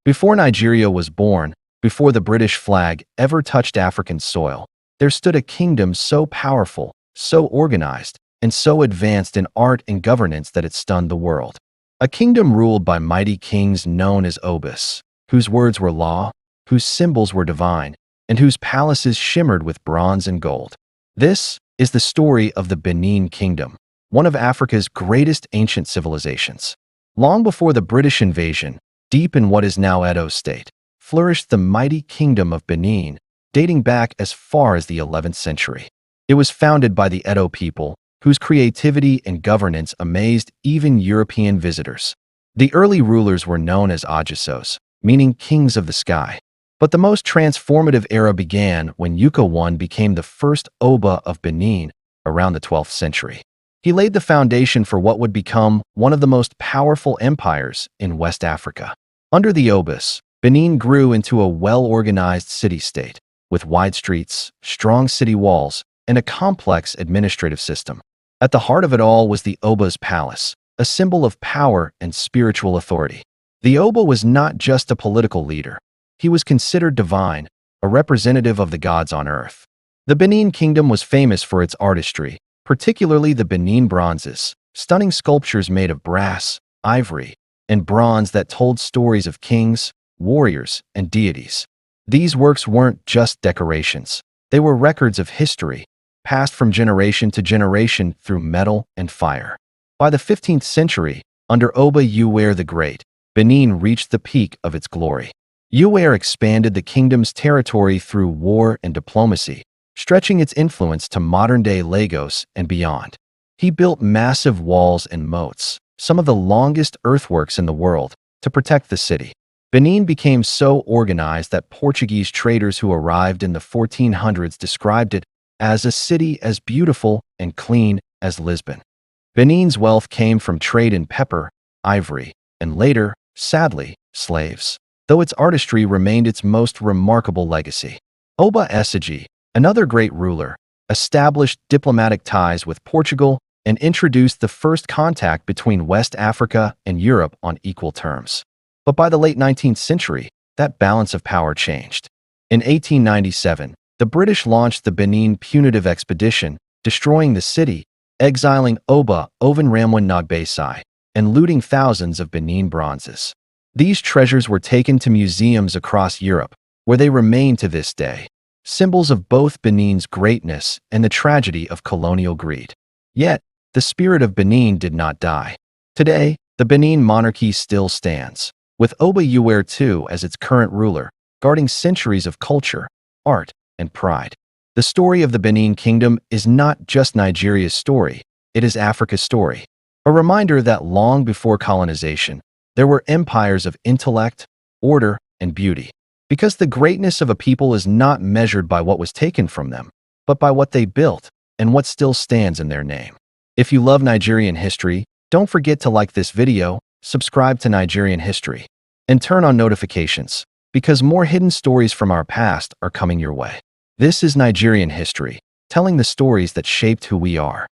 Before Nigeria was born, before the British flag ever touched African soil, there stood a kingdom so powerful, so organized, and so advanced in art and governance that it stunned the world. A kingdom ruled by mighty kings known as Obas, whose words were law, whose symbols were divine, and whose palaces shimmered with bronze and gold. This is the story of the Benin Kingdom, one of Africa's greatest ancient civilizations. Long before the British invasion, deep in what is now Edo State, flourished the mighty kingdom of Benin, dating back as far as the 11th century. It was founded by the Edo people, whose creativity and governance amazed even European visitors. The early rulers were known as Ajasos, meaning kings of the sky. But the most transformative era began when Eweka I became the first Oba of Benin around the 12th century. He laid the foundation for what would become one of the most powerful empires in West Africa. Under the Obas, Benin grew into a well-organized city-state, with wide streets, strong city walls, and a complex administrative system. At the heart of it all was the Oba's palace, a symbol of power and spiritual authority. The Oba was not just a political leader. He was considered divine, a representative of the gods on earth. The Benin Kingdom was famous for its artistry, particularly the Benin bronzes, stunning sculptures made of brass, ivory, and bronze that told stories of kings, warriors, and deities. These works weren't just decorations. They were records of history, passed from generation to generation through metal and fire. By the 15th century, under Oba Ewuare the Great, Benin reached the peak of its glory. Ewuare expanded the kingdom's territory through war and diplomacy, stretching its influence to modern-day Lagos and beyond. He built massive walls and moats, some of the longest earthworks in the world, to protect the city. Benin became so organized that Portuguese traders who arrived in the 1400s described it as a city as beautiful and clean as Lisbon. Benin's wealth came from trade in pepper, ivory, and later, sadly, slaves, though its artistry remained its most remarkable legacy. Oba Ewuare, another great ruler, established diplomatic ties with Portugal and introduced the first contact between West Africa and Europe on equal terms. But by the late 19th century, that balance of power changed. In 1897, the British launched the Benin Punitive Expedition, destroying the city, exiling Oba Ewuare I, and looting thousands of Benin bronzes. These treasures were taken to museums across Europe, where they remain to this day, symbols of both Benin's greatness and the tragedy of colonial greed. Yet, the spirit of Benin did not die. Today, the Benin monarchy still stands, with Oba Ewuare II as its current ruler, guarding centuries of culture, art, and pride. The story of the Benin Kingdom is not just Nigeria's story, it is Africa's story. A reminder that long before colonization, there were empires of intellect, order, and beauty. Because the greatness of a people is not measured by what was taken from them, but by what they built and what still stands in their name. If you love Nigerian history, don't forget to like this video, subscribe to Nigerian History, and turn on notifications, because more hidden stories from our past are coming your way. This is Nigerian history, telling the stories that shaped who we are.